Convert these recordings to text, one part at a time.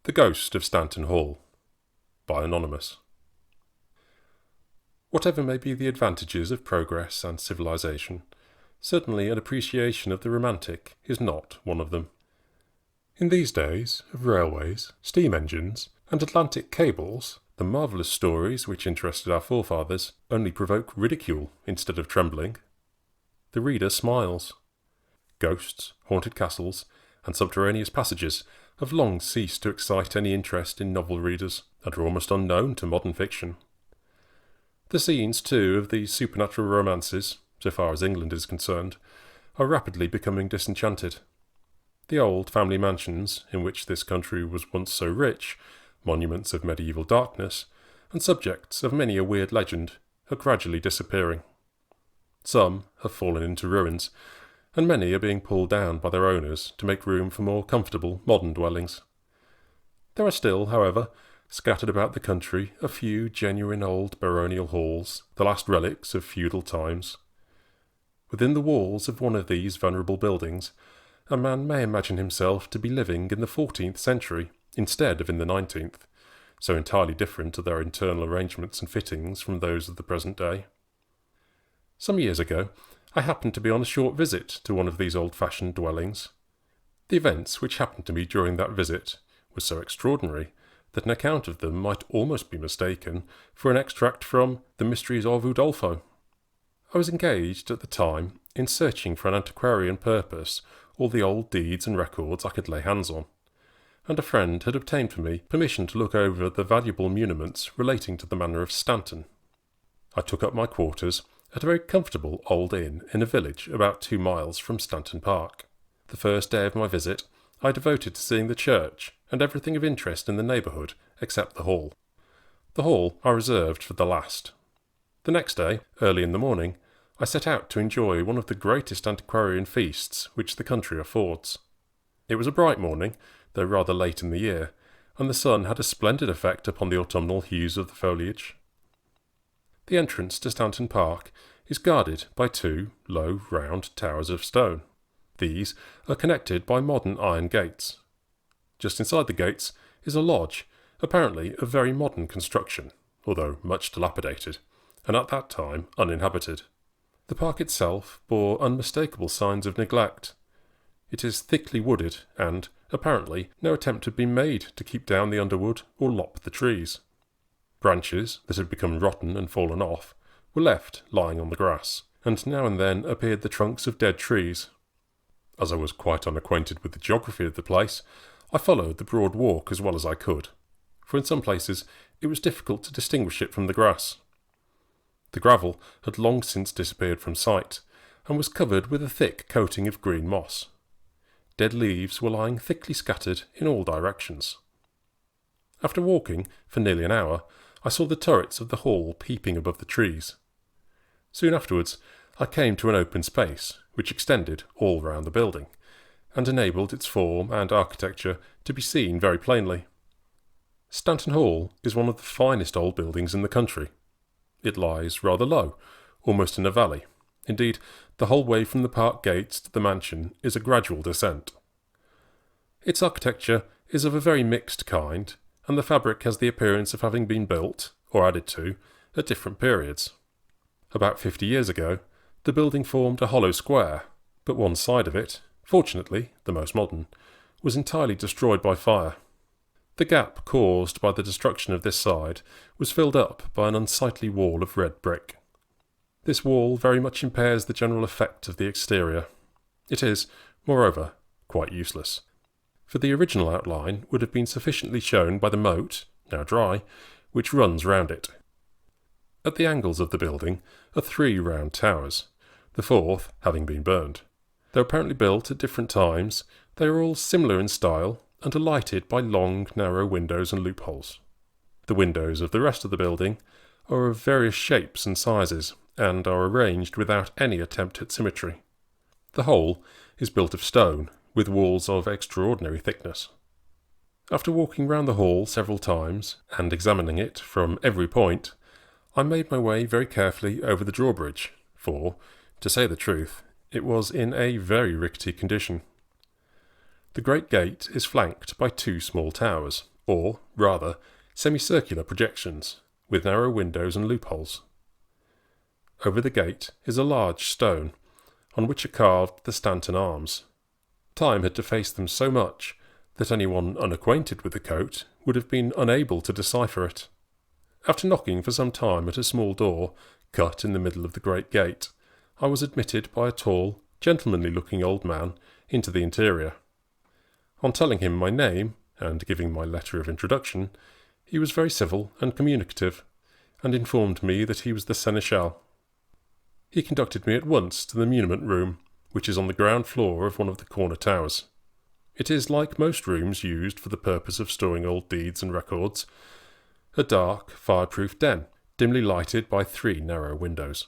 The Ghost of Stanton Hall, by Anonymous. Whatever may be the advantages of progress and civilization, certainly an appreciation of the romantic is not one of them. In these days of railways, steam engines, and Atlantic cables, the marvellous stories which interested our forefathers only provoke ridicule instead of trembling. The reader smiles. Ghosts, haunted castles, and subterraneous passages have long ceased to excite any interest in novel readers, and are almost unknown to modern fiction. The scenes, too, of these supernatural romances, so far as England is concerned, are rapidly becoming disenchanted. The old family mansions, in which this country was once so rich, monuments of medieval darkness, and subjects of many a weird legend, are gradually disappearing. Some have fallen into ruins, and many are being pulled down by their owners to make room for more comfortable modern dwellings. There are still, however, scattered about the country a few genuine old baronial halls, the last relics of feudal times. Within the walls of one of these venerable buildings, a man may imagine himself to be living in the 14th century instead of in the 19th, so entirely different are their internal arrangements and fittings from those of the present day. Some years ago, I happened to be on a short visit to one of these old-fashioned dwellings. The events which happened to me during that visit were so extraordinary that an account of them might almost be mistaken for an extract from The Mysteries of Udolpho. I was engaged at the time in searching for an antiquarian purpose all the old deeds and records I could lay hands on, and a friend had obtained for me permission to look over the valuable muniments relating to the manor of Stanton. I took up my quarters at a very comfortable old inn in a village about 2 miles from Stanton Park. The first day of my visit I devoted to seeing the church and everything of interest in the neighbourhood except the hall. The hall I reserved for the last. The next day, early in the morning, I set out to enjoy one of the greatest antiquarian feasts which the country affords. It was a bright morning, though rather late in the year, and the sun had a splendid effect upon the autumnal hues of the foliage. The entrance to Stanton Park is guarded by 2 low, round towers of stone. These are connected by modern iron gates. Just inside the gates is a lodge, apparently of very modern construction, although much dilapidated, and at that time uninhabited. The park itself bore unmistakable signs of neglect. It is thickly wooded, and, apparently, no attempt had been made to keep down the underwood or lop the trees. Branches that had become rotten and fallen off were left lying on the grass, and now and then appeared the trunks of dead trees. As I was quite unacquainted with the geography of the place, I followed the broad walk as well as I could, for in some places it was difficult to distinguish it from the grass. The gravel had long since disappeared from sight, and was covered with a thick coating of green moss. Dead leaves were lying thickly scattered in all directions. After walking for nearly an hour, I saw the turrets of the hall peeping above the trees. Soon afterwards, I came to an open space, which extended all round the building, and enabled its form and architecture to be seen very plainly. Stanton Hall is one of the finest old buildings in the country. It lies rather low, almost in a valley. Indeed, the whole way from the park gates to the mansion is a gradual descent. Its architecture is of a very mixed kind, and the fabric has the appearance of having been built, or added to, at different periods. About 50 years ago, the building formed a hollow square, but one side of it, fortunately the most modern, was entirely destroyed by fire. The gap caused by the destruction of this side was filled up by an unsightly wall of red brick. This wall very much impairs the general effect of the exterior. It is, moreover, quite useless, for the original outline would have been sufficiently shown by the moat, now dry, which runs round it. At the angles of the building are 3 round towers, the 4th having been burned. Though apparently built at different times, they are all similar in style and are lighted by long, narrow windows and loopholes. The windows of the rest of the building are of various shapes and sizes, and are arranged without any attempt at symmetry. The whole is built of stone, with walls of extraordinary thickness. After walking round the hall several times, and examining it from every point, I made my way very carefully over the drawbridge, for, to say the truth, it was in a very rickety condition. The great gate is flanked by 2 small towers, or, rather, semicircular projections, with narrow windows and loopholes. Over the gate is a large stone, on which are carved the Stanton arms. Time had defaced them so much that anyone unacquainted with the coat would have been unable to decipher it. After knocking for some time at a small door, cut in the middle of the great gate, I was admitted by a tall, gentlemanly-looking old man into the interior. On telling him my name, and giving my letter of introduction, he was very civil and communicative, and informed me that he was the seneschal. He conducted me at once to the muniment room, which is on the ground floor of one of the corner towers. It is like most rooms used for the purpose of storing old deeds and records, a dark, fireproof den, dimly lighted by 3 narrow windows.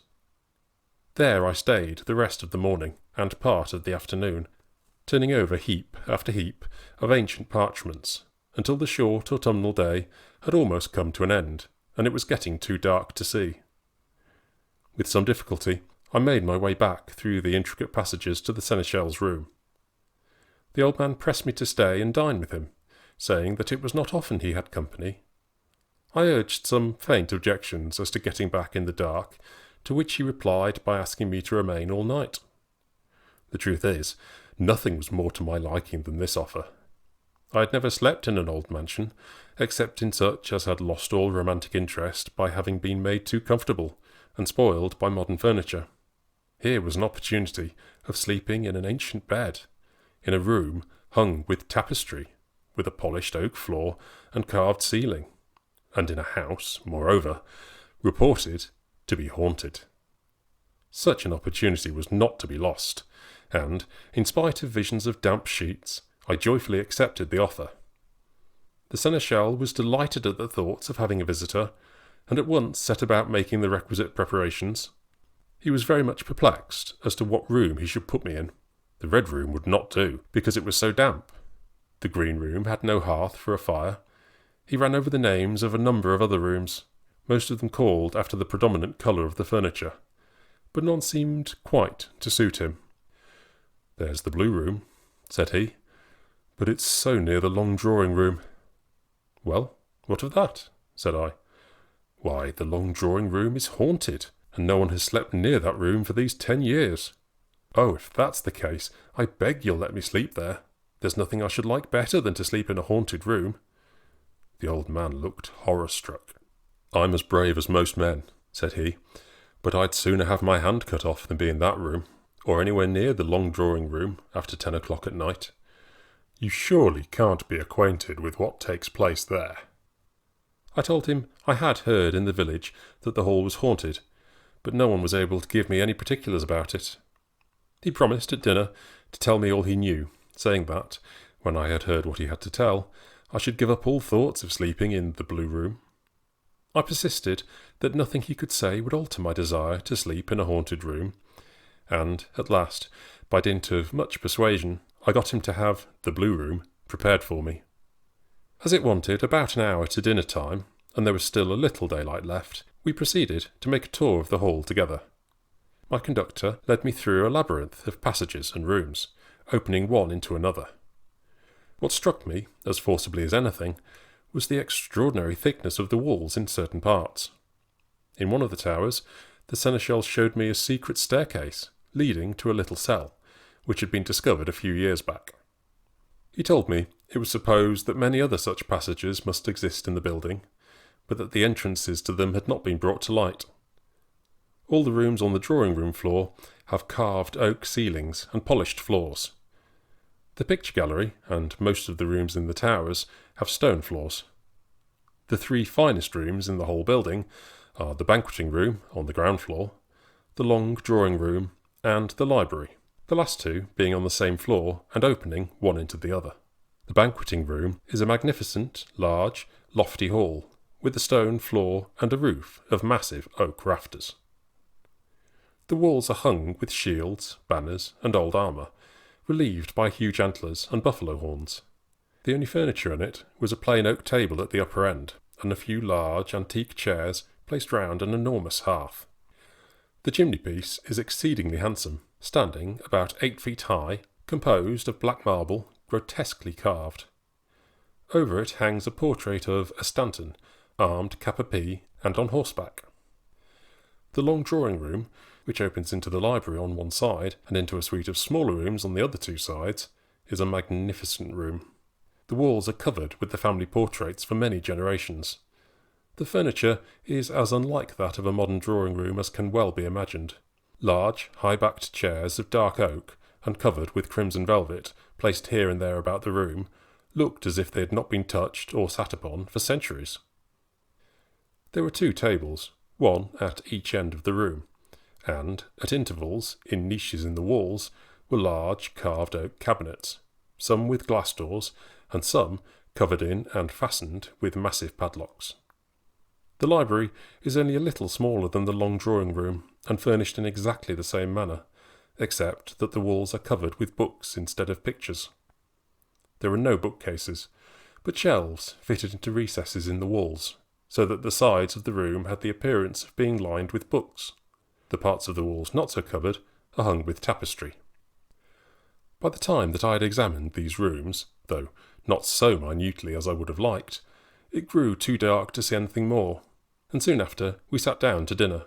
There I stayed the rest of the morning and part of the afternoon, turning over heap after heap of ancient parchments, until the short autumnal day had almost come to an end, and it was getting too dark to see. With some difficulty, I made my way back through the intricate passages to the seneschal's room. The old man pressed me to stay and dine with him, saying that it was not often he had company. I urged some faint objections as to getting back in the dark, to which he replied by asking me to remain all night. The truth is, nothing was more to my liking than this offer. I had never slept in an old mansion, except in such as had lost all romantic interest by having been made too comfortable and spoiled by modern furniture. Here was an opportunity of sleeping in an ancient bed, in a room hung with tapestry, with a polished oak floor and carved ceiling, and in a house, moreover, reported to be haunted. Such an opportunity was not to be lost, and, in spite of visions of damp sheets, I joyfully accepted the offer. The seneschal was delighted at the thoughts of having a visitor, and at once set about making the requisite preparations. He was very much perplexed as to what room he should put me in. The red room would not do, because it was so damp. The green room had no hearth for a fire. He ran over the names of a number of other rooms, most of them called after the predominant colour of the furniture, but none seemed quite to suit him. "There's the blue room," said he, "but it's so near the long drawing-room." "Well, what of that?" said I. "Why, the long drawing-room is haunted, and no one has slept near that room for these 10 years. "Oh, if that's the case, I beg you'll let me sleep there. There's nothing I should like better than to sleep in a haunted room." The old man looked horror-struck. "I'm as brave as most men," said he, "but I'd sooner have my hand cut off than be in that room, or anywhere near the long drawing-room after 10 o'clock at night. You surely can't be acquainted with what takes place there." I told him I had heard in the village that the hall was haunted, but no one was able to give me any particulars about it. He promised at dinner to tell me all he knew, saying that, when I had heard what he had to tell, I should give up all thoughts of sleeping in the blue room. I persisted that nothing he could say would alter my desire to sleep in a haunted room, and, at last, by dint of much persuasion, I got him to have the blue room prepared for me. As it wanted about an hour to dinner time, and there was still a little daylight left, we proceeded to make a tour of the hall together. My conductor led me through a labyrinth of passages and rooms, opening one into another. What struck me, as forcibly as anything, was the extraordinary thickness of the walls in certain parts. In one of the towers, the seneschal showed me a secret staircase leading to a little cell, which had been discovered a few years back. He told me it was supposed that many other such passages must exist in the building, but that the entrances to them had not been brought to light. All the rooms on the drawing-room floor have carved oak ceilings and polished floors. The picture gallery and most of the rooms in the towers have stone floors. The 3 finest rooms in the whole building are the banqueting room on the ground floor, the long drawing-room, and the library, the last 2 being on the same floor and opening one into the other. The banqueting room is a magnificent, large, lofty hall, with a stone floor and a roof of massive oak rafters. The walls are hung with shields, banners, and old armour, relieved by huge antlers and buffalo horns. The only furniture in it was a plain oak table at the upper end, and a few large antique chairs placed round an enormous hearth. The chimney-piece is exceedingly handsome, standing about 8 feet high, composed of black marble, grotesquely carved. Over it hangs a portrait of a Stanton, armed cap a pie and on horseback. The long drawing-room, which opens into the library on one side and into a suite of smaller rooms on the other two sides, is a magnificent room. The walls are covered with the family portraits for many generations. The furniture is as unlike that of a modern drawing-room as can well be imagined. Large, high-backed chairs of dark oak, and covered with crimson velvet, placed here and there about the room, looked as if they had not been touched or sat upon for centuries. There were 2 tables, one at each end of the room, and, at intervals, in niches in the walls, were large carved oak cabinets, some with glass doors, and some covered in and fastened with massive padlocks. The library is only a little smaller than the long drawing-room, and furnished in exactly the same manner, except that the walls are covered with books instead of pictures. There are no bookcases, but shelves fitted into recesses in the walls, so that the sides of the room had the appearance of being lined with books. The parts of the walls not so covered are hung with tapestry. By the time that I had examined these rooms, though not so minutely as I would have liked, it grew too dark to see anything more, and soon after we sat down to dinner.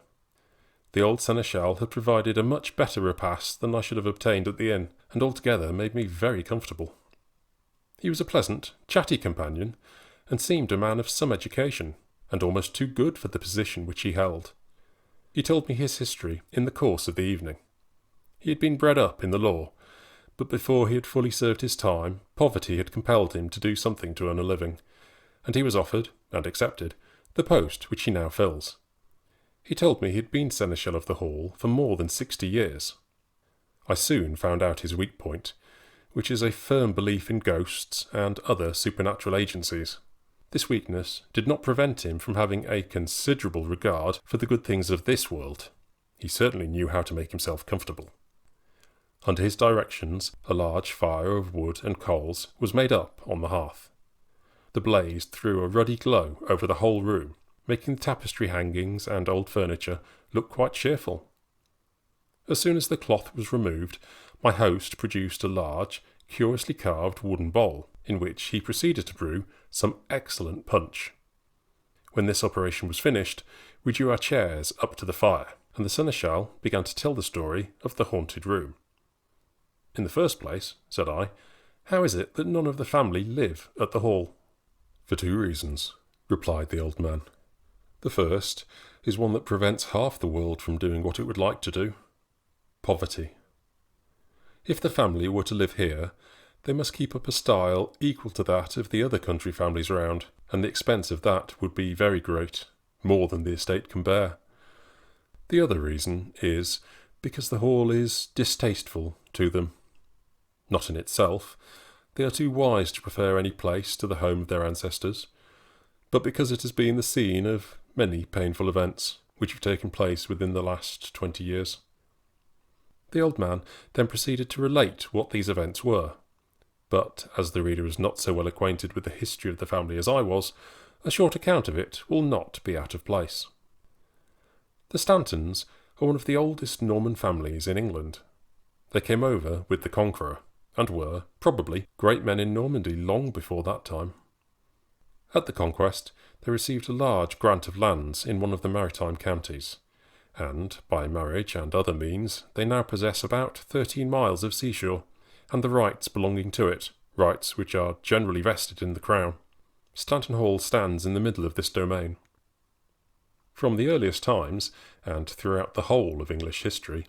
The old seneschal had provided a much better repast than I should have obtained at the inn, and altogether made me very comfortable. He was a pleasant, chatty companion, and seemed a man of some education, and almost too good for the position which he held. He told me his history in the course of the evening. He had been bred up in the law, but before he had fully served his time, poverty had compelled him to do something to earn a living, and he was offered, and accepted, the post which he now fills. He told me he had been seneschal of the hall for more than 60 years. I soon found out his weak point, which is a firm belief in ghosts and other supernatural agencies. This weakness did not prevent him from having a considerable regard for the good things of this world. He certainly knew how to make himself comfortable. Under his directions, a large fire of wood and coals was made up on the hearth. The blaze threw a ruddy glow over the whole room, making the tapestry hangings and old furniture look quite cheerful. As soon as the cloth was removed, my host produced a large, curiously carved wooden bowl, in which he proceeded to brew some excellent punch. When this operation was finished, we drew our chairs up to the fire, and the seneschal began to tell the story of the haunted room. "In the first place," said I, "how is it that none of the family live at the hall?" "For 2 reasons," replied the old man. "The first is one that prevents half the world from doing what it would like to do: poverty. If the family were to live here, they must keep up a style equal to that of the other country families round, and the expense of that would be very great, more than the estate can bear. The other reason is because the hall is distasteful to them. Not in itself, they are too wise to prefer any place to the home of their ancestors, but because it has been the scene of many painful events which have taken place within the last 20 years. The old man then proceeded to relate what these events were, but as the reader is not so well acquainted with the history of the family as I was, a short account of it will not be out of place. The Stantons are one of the oldest Norman families in England. They came over with the Conqueror, and were, probably, great men in Normandy long before that time. At the Conquest, they received a large grant of lands in one of the maritime counties, and, by marriage and other means, they now possess about 13 miles of seashore, and the rights belonging to it, rights which are generally vested in the Crown. Stanton Hall stands in the middle of this domain. From the earliest times, and throughout the whole of English history,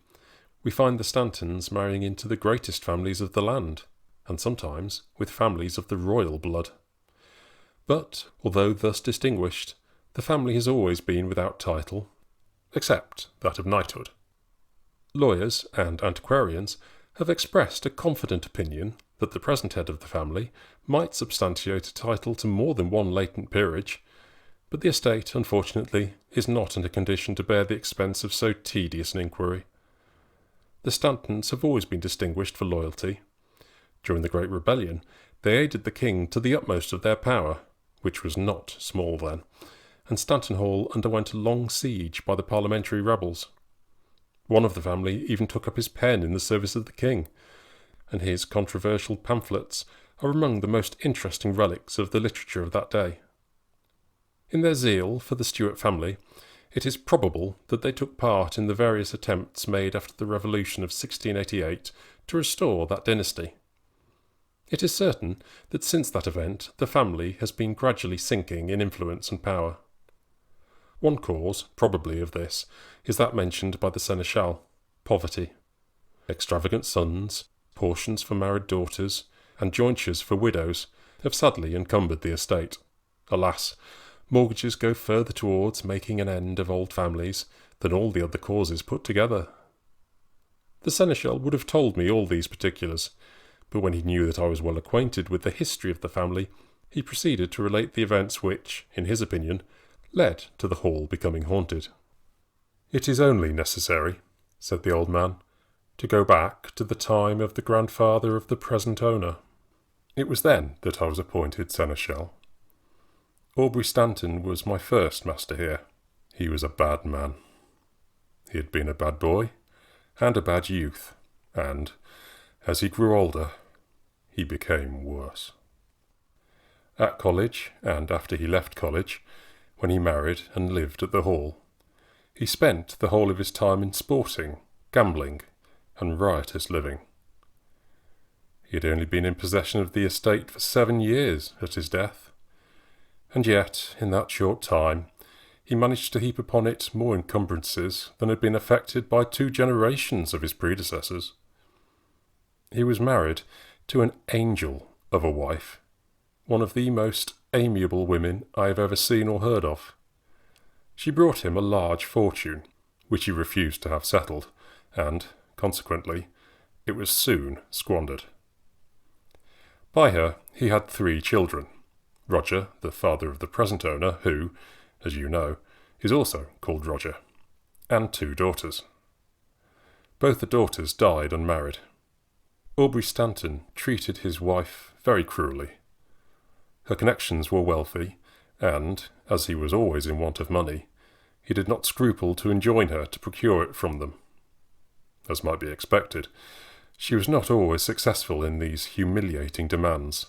we find the Stantons marrying into the greatest families of the land, and sometimes with families of the royal blood. But, although thus distinguished, the family has always been without title, except that of knighthood. Lawyers and antiquarians have expressed a confident opinion that the present head of the family might substantiate a title to more than one latent peerage, but the estate, unfortunately, is not in a condition to bear the expense of so tedious an inquiry. The Stantons have always been distinguished for loyalty. During the Great Rebellion, they aided the king to the utmost of their power, which was not small then, and Stanton Hall underwent a long siege by the parliamentary rebels. One of the family even took up his pen in the service of the king, and his controversial pamphlets are among the most interesting relics of the literature of that day. In their zeal for the Stuart family, it is probable that they took part in the various attempts made after the Revolution of 1688 to restore that dynasty. It is certain that since that event the family has been gradually sinking in influence and power. One cause, probably, of this is that mentioned by the Seneschal: poverty. Extravagant sons, portions for married daughters, and jointures for widows have sadly encumbered the estate. Alas, mortgages go further towards making an end of old families than all the other causes put together. The Seneschal would have told me all these particulars, but when he knew that I was well acquainted with the history of the family, he proceeded to relate the events which, in his opinion, led to the hall becoming haunted. "It is only necessary," said the old man, "to go back to the time of the grandfather of the present owner. It was then that I was appointed Seneschal. Aubrey Stanton was my first master here. He was a bad man. He had been a bad boy and a bad youth, and, as he grew older, he became worse. At college, and after he left college, when he married and lived at the Hall, he spent the whole of his time in sporting, gambling, and riotous living. He had only been in possession of the estate for 7 years at his death, and yet, in that short time, he managed to heap upon it more encumbrances than had been effected by 2 generations of his predecessors. He was married to an angel of a wife, one of the most amiable women I have ever seen or heard of. She brought him a large fortune, which he refused to have settled, and, consequently, it was soon squandered. By her he had 3 children: Roger, the father of the present owner, who, as you know, is also called Roger, and 2 daughters. Both the daughters died unmarried. Aubrey Stanton treated his wife very cruelly. Her connections were wealthy, and, as he was always in want of money, he did not scruple to enjoin her to procure it from them. As might be expected, she was not always successful in these humiliating demands,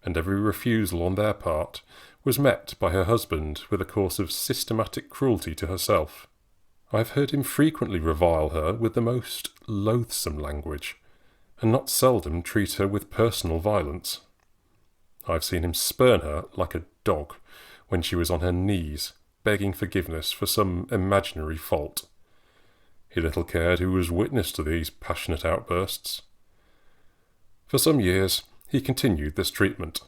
and every refusal on their part was met by her husband with a course of systematic cruelty to herself. I have heard him frequently revile her with the most loathsome language, and not seldom treat her with personal violence. I have seen him spurn her like a dog when she was on her knees, begging forgiveness for some imaginary fault. He little cared who was witness to these passionate outbursts. For some years he continued this treatment,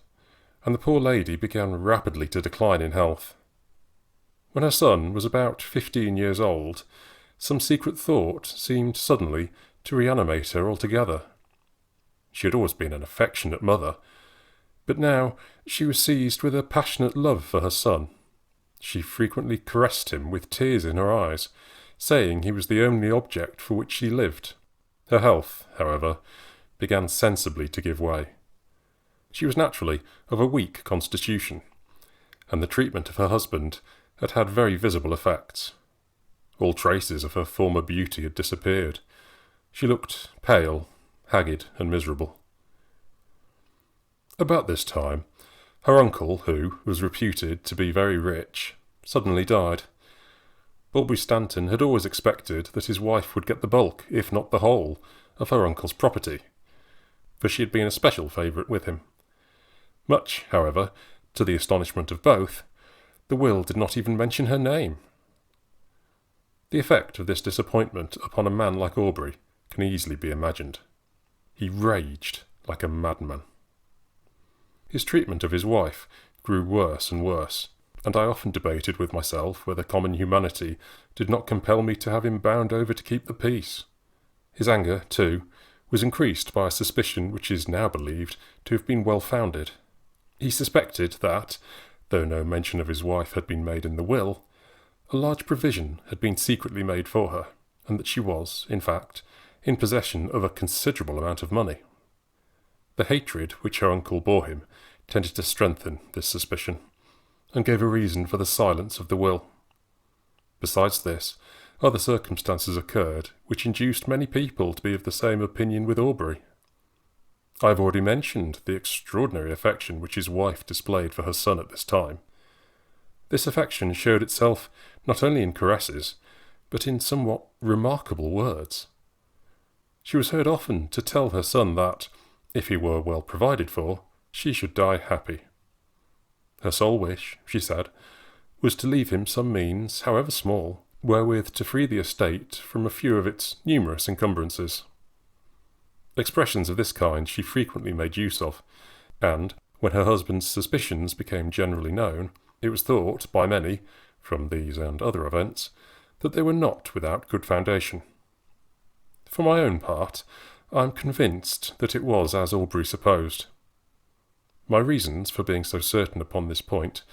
and the poor lady began rapidly to decline in health. When her son was about 15 years old, some secret thought seemed suddenly to reanimate her altogether. She had always been an affectionate mother, but now she was seized with a passionate love for her son. She frequently caressed him with tears in her eyes, saying he was the only object for which she lived. Her health, however, began sensibly to give way. She was naturally of a weak constitution, and the treatment of her husband had had very visible effects. All traces of her former beauty had disappeared. She looked pale, haggard, and miserable. About this time, her uncle, who was reputed to be very rich, suddenly died. Aubrey Stanton had always expected that his wife would get the bulk, if not the whole, of her uncle's property, for she had been a special favourite with him. Much, however, to the astonishment of both, the will did not even mention her name. The effect of this disappointment upon a man like Aubrey can easily be imagined. He raged like a madman. His treatment of his wife grew worse and worse, and I often debated with myself whether common humanity did not compel me to have him bound over to keep the peace. His anger, too, was increased by a suspicion which is now believed to have been well-founded. He suspected that, though no mention of his wife had been made in the will, a large provision had been secretly made for her, and that she was, in fact, in possession of a considerable amount of money. The hatred which her uncle bore him tended to strengthen this suspicion, and gave a reason for the silence of the will. Besides this, other circumstances occurred which induced many people to be of the same opinion with Aubrey. I have already mentioned the extraordinary affection which his wife displayed for her son at this time. This affection showed itself not only in caresses, but in somewhat remarkable words. She was heard often to tell her son that, if he were well provided for, she should die happy. Her sole wish, she said, was to leave him some means, however small, wherewith to free the estate from a few of its numerous encumbrances. Expressions of this kind she frequently made use of, and, when her husband's suspicions became generally known, it was thought by many, from these and other events, that they were not without good foundation. For my own part, I am convinced that it was as Aubrey supposed. My reasons for being so certain upon this point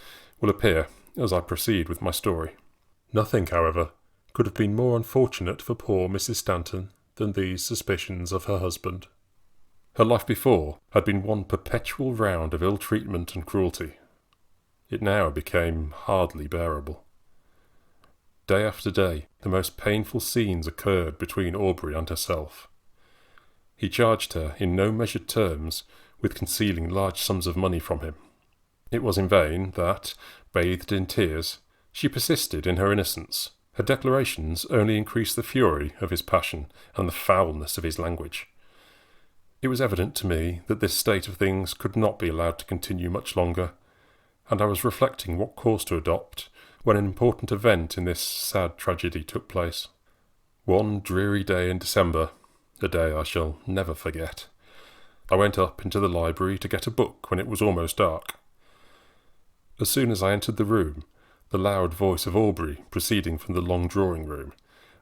will appear as I proceed with my story. Nothing, however, could have been more unfortunate for poor Mrs. Stanton than these suspicions of her husband. Her life before had been one perpetual round of ill-treatment and cruelty. It now became hardly bearable. Day after day, the most painful scenes occurred between Aubrey and herself. He charged her, in no measured terms, with concealing large sums of money from him. It was in vain that, bathed in tears, she persisted in her innocence. Her declarations only increased the fury of his passion and the foulness of his language. It was evident to me that this state of things could not be allowed to continue much longer, and I was reflecting what course to adopt when an important event in this sad tragedy took place. One dreary day in December, a day I shall never forget, I went up into the library to get a book when it was almost dark. As soon as I entered the room, the loud voice of Aubrey proceeding from the long drawing-room,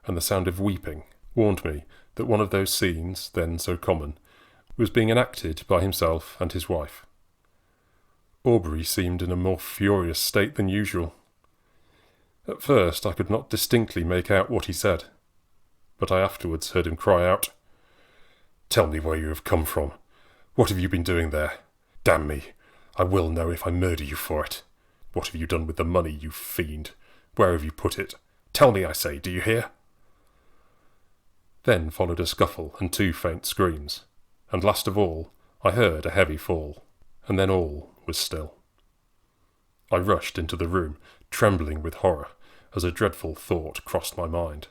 and the sound of weeping, warned me that one of those scenes, then so common, was being enacted by himself and his wife. Aubrey seemed in a more furious state than usual. At first I could not distinctly make out what he said, but I afterwards heard him cry out, "Tell me where you have come from. What have you been doing there? Damn me, I will know if I murder you for it. What have you done with the money, you fiend? Where have you put it? Tell me, I say, do you hear?" Then followed a scuffle and 2 faint screams, and last of all I heard a heavy fall, and then all was still. I rushed into the room, trembling with horror, as a dreadful thought crossed my mind.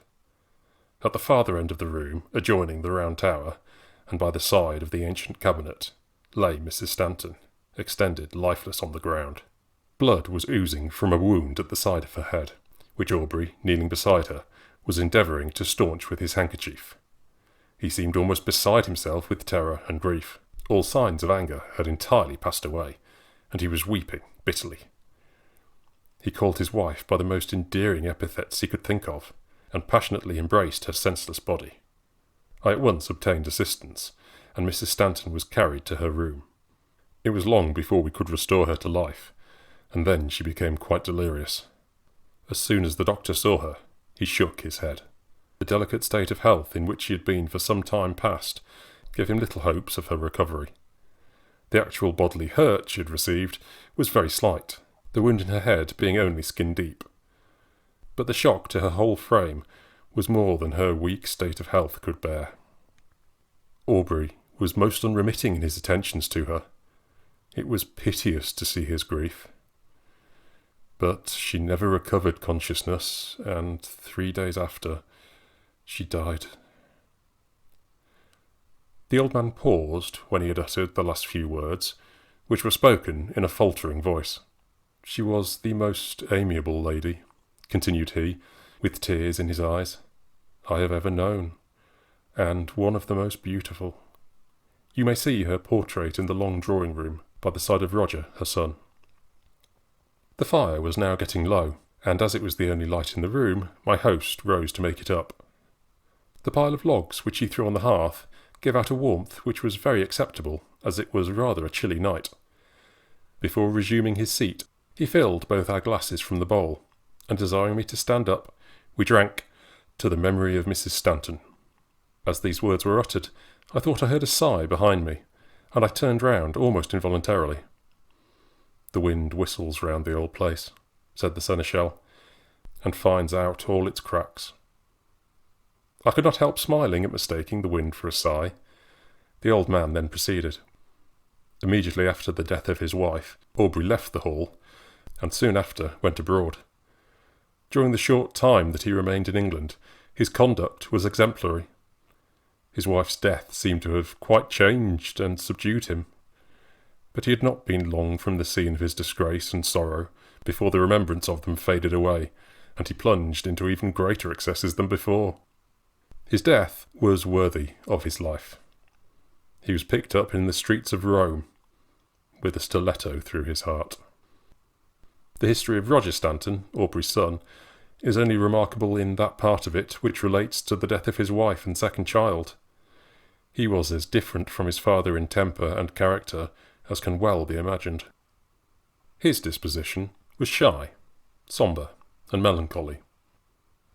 At the farther end of the room, adjoining the round tower, and by the side of the ancient cabinet, lay Mrs. Stanton, extended lifeless on the ground. Blood was oozing from a wound at the side of her head, which Aubrey, kneeling beside her, was endeavouring to staunch with his handkerchief. He seemed almost beside himself with terror and grief. All signs of anger had entirely passed away, and he was weeping bitterly. He called his wife by the most endearing epithets he could think of, and passionately embraced her senseless body. I at once obtained assistance, and Mrs. Stanton was carried to her room. It was long before we could restore her to life, and then she became quite delirious. As soon as the doctor saw her, he shook his head. The delicate state of health in which she had been for some time past gave him little hopes of her recovery. The actual bodily hurt she had received was very slight, the wound in her head being only skin deep. But the shock to her whole frame was more than her weak state of health could bear. Aubrey was most unremitting in his attentions to her. It was piteous to see his grief. But she never recovered consciousness, and 3 days after, she died. The old man paused when he had uttered the last few words, which were spoken in a faltering voice. "She was the most amiable lady," continued he, with tears in his eyes, "I have ever known, and one of the most beautiful. You may see her portrait in the long drawing-room, by the side of Roger, her son." The fire was now getting low, and as it was the only light in the room, my host rose to make it up. The pile of logs which he threw on the hearth gave out a warmth which was very acceptable, as it was rather a chilly night. Before resuming his seat, he filled both our glasses from the bowl, and desiring me to stand up, we drank "to the memory of Mrs. Stanton." As these words were uttered, I thought I heard a sigh behind me, and I turned round almost involuntarily. "The wind whistles round the old place," said the seneschal, "and finds out all its cracks." I could not help smiling at mistaking the wind for a sigh. The old man then proceeded. Immediately after the death of his wife, Aubrey left the hall, and soon after went abroad. During the short time that he remained in England, his conduct was exemplary. His wife's death seemed to have quite changed and subdued him. But he had not been long from the scene of his disgrace and sorrow before the remembrance of them faded away, and he plunged into even greater excesses than before. His death was worthy of his life. He was picked up in the streets of Rome, with a stiletto through his heart. The history of Roger Stanton, Aubrey's son, is only remarkable in that part of it which relates to the death of his wife and second child. He was as different from his father in temper and character as can well be imagined. His disposition was shy, sombre, and melancholy.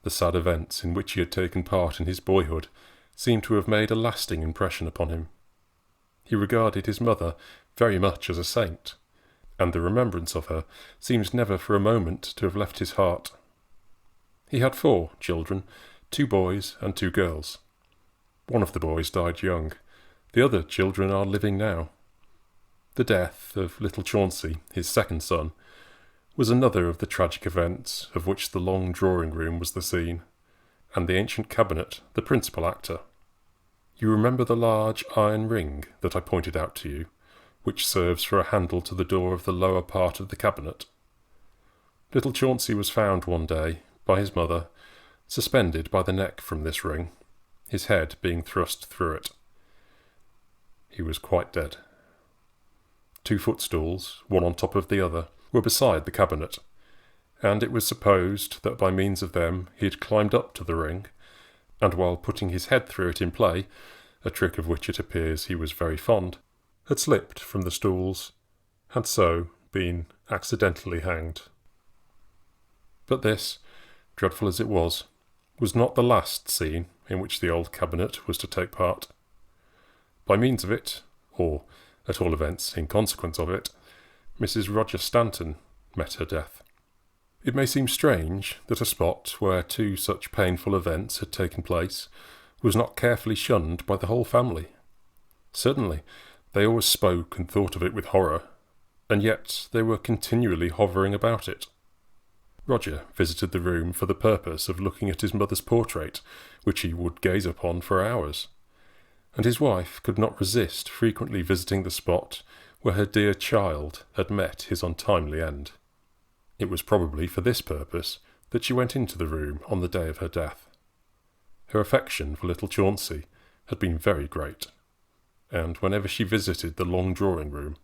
The sad events in which he had taken part in his boyhood seemed to have made a lasting impression upon him. He regarded his mother very much as a saint, and the remembrance of her seems never for a moment to have left his heart. He had 4 children, 2 boys and 2 girls. One of the boys died young. The other children are living now. The death of little Chauncey, his second son, was another of the tragic events of which the long drawing-room was the scene, and the ancient cabinet the principal actor. You remember the large iron ring that I pointed out to you, which serves for a handle to the door of the lower part of the cabinet? Little Chauncey was found one day, by his mother, suspended by the neck from this ring, his head being thrust through it. He was quite dead. 2 footstools, one on top of the other, were beside the cabinet, and it was supposed that by means of them he had climbed up to the ring, and while putting his head through it in play, a trick of which it appears he was very fond, had slipped from the stools, and so been accidentally hanged. But this, dreadful as it was not the last scene in which the old cabinet was to take part. By means of it, or at all events in consequence of it, Mrs. Roger Stanton met her death. It may seem strange that a spot where 2 such painful events had taken place was not carefully shunned by the whole family. Certainly, they always spoke and thought of it with horror, and yet they were continually hovering about it. Roger visited the room for the purpose of looking at his mother's portrait, which he would gaze upon for hours, and his wife could not resist frequently visiting the spot where her dear child had met his untimely end. It was probably for this purpose that she went into the room on the day of her death. Her affection for little Chauncey had been very great, and whenever she visited the long drawing-room,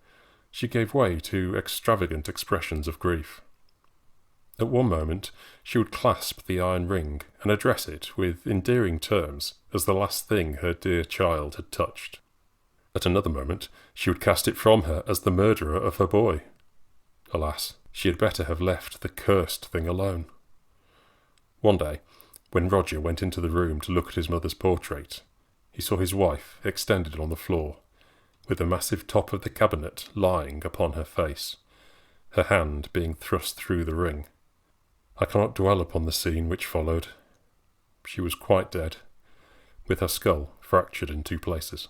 she gave way to extravagant expressions of grief. At one moment she would clasp the iron ring and address it with endearing terms as the last thing her dear child had touched. At another moment she would cast it from her as the murderer of her boy. Alas, she had better have left the cursed thing alone. One day, when Roger went into the room to look at his mother's portrait, he saw his wife extended on the floor, with the massive top of the cabinet lying upon her face, her hand being thrust through the ring. I cannot dwell upon the scene which followed. She was quite dead, with her skull fractured in 2 places.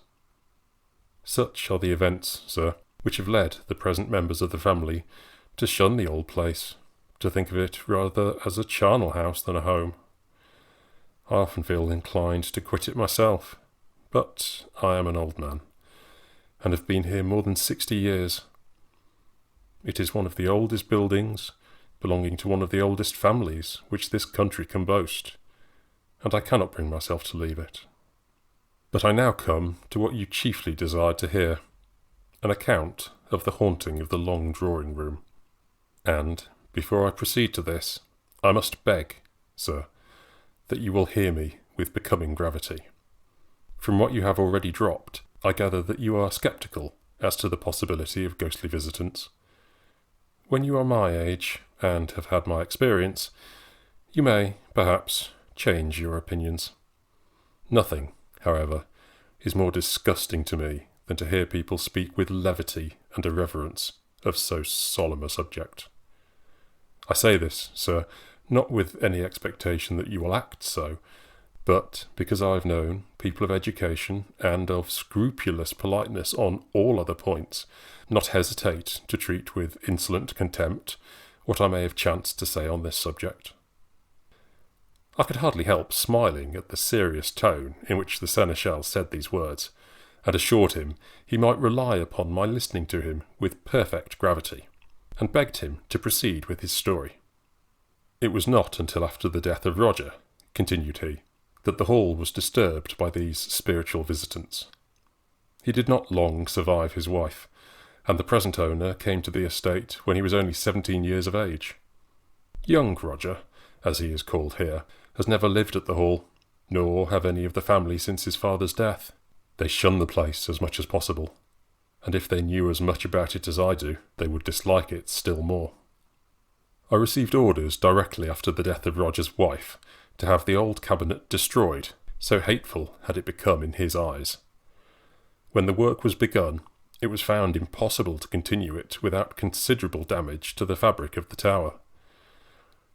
Such are the events, sir, which have led the present members of the family to shun the old place, to think of it rather as a charnel house than a home. I often feel inclined to quit it myself, but I am an old man, and have been here more than 60 years. It is one of the oldest buildings, belonging to one of the oldest families which this country can boast, and I cannot bring myself to leave it. But I now come to what you chiefly desired to hear, an account of the haunting of the long drawing-room. And, before I proceed to this, I must beg, sir, that you will hear me with becoming gravity. From what you have already dropped, I gather that you are sceptical as to the possibility of ghostly visitants. When you are my age, and have had my experience, you may, perhaps, change your opinions. Nothing, however, is more disgusting to me than to hear people speak with levity and irreverence of so solemn a subject. I say this, sir, not with any expectation that you will act so, But because I've known people of education and of scrupulous politeness on all other points not hesitate to treat with insolent contempt what I may have chanced to say on this subject. I could hardly help smiling at the serious tone in which the seneschal said these words, and assured him he might rely upon my listening to him with perfect gravity, and begged him to proceed with his story. It was not until after the death of Roger, continued he, that the hall was disturbed by these spiritual visitants. He did not long survive his wife, and the present owner came to the estate when he was only 17 years of age. Young Roger, as he is called here, has never lived at the hall, nor have any of the family since his father's death. They shun the place as much as possible, and if they knew as much about it as I do, they would dislike it still more. I received orders directly after the death of Roger's wife to have the old cabinet destroyed, so hateful had it become in his eyes. When the work was begun, it was found impossible to continue it without considerable damage to the fabric of the tower.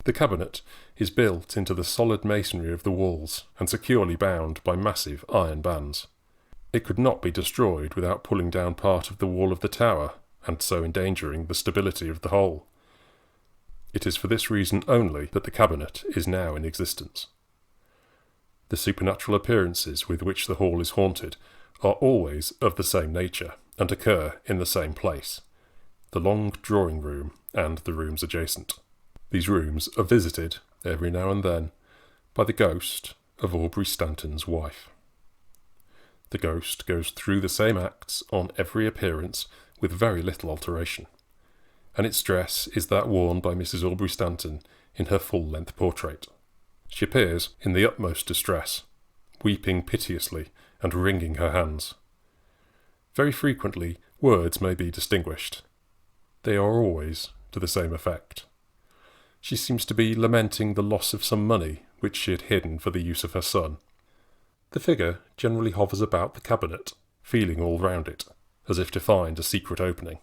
The cabinet is built into the solid masonry of the walls and securely bound by massive iron bands. It could not be destroyed without pulling down part of the wall of the tower, and so endangering the stability of the whole. It is for this reason only that the cabinet is now in existence. The supernatural appearances with which the hall is haunted are always of the same nature, and occur in the same place, the long drawing room and the rooms adjacent. These rooms are visited, every now and then, by the ghost of Aubrey Stanton's wife. The ghost goes through the same acts on every appearance with very little alteration, and its dress is that worn by Mrs. Aubrey Stanton in her full-length portrait. She appears in the utmost distress, weeping piteously and wringing her hands. Very frequently words may be distinguished. They are always to the same effect. She seems to be lamenting the loss of some money which she had hidden for the use of her son. The figure generally hovers about the cabinet, feeling all round it, as if to find a secret opening.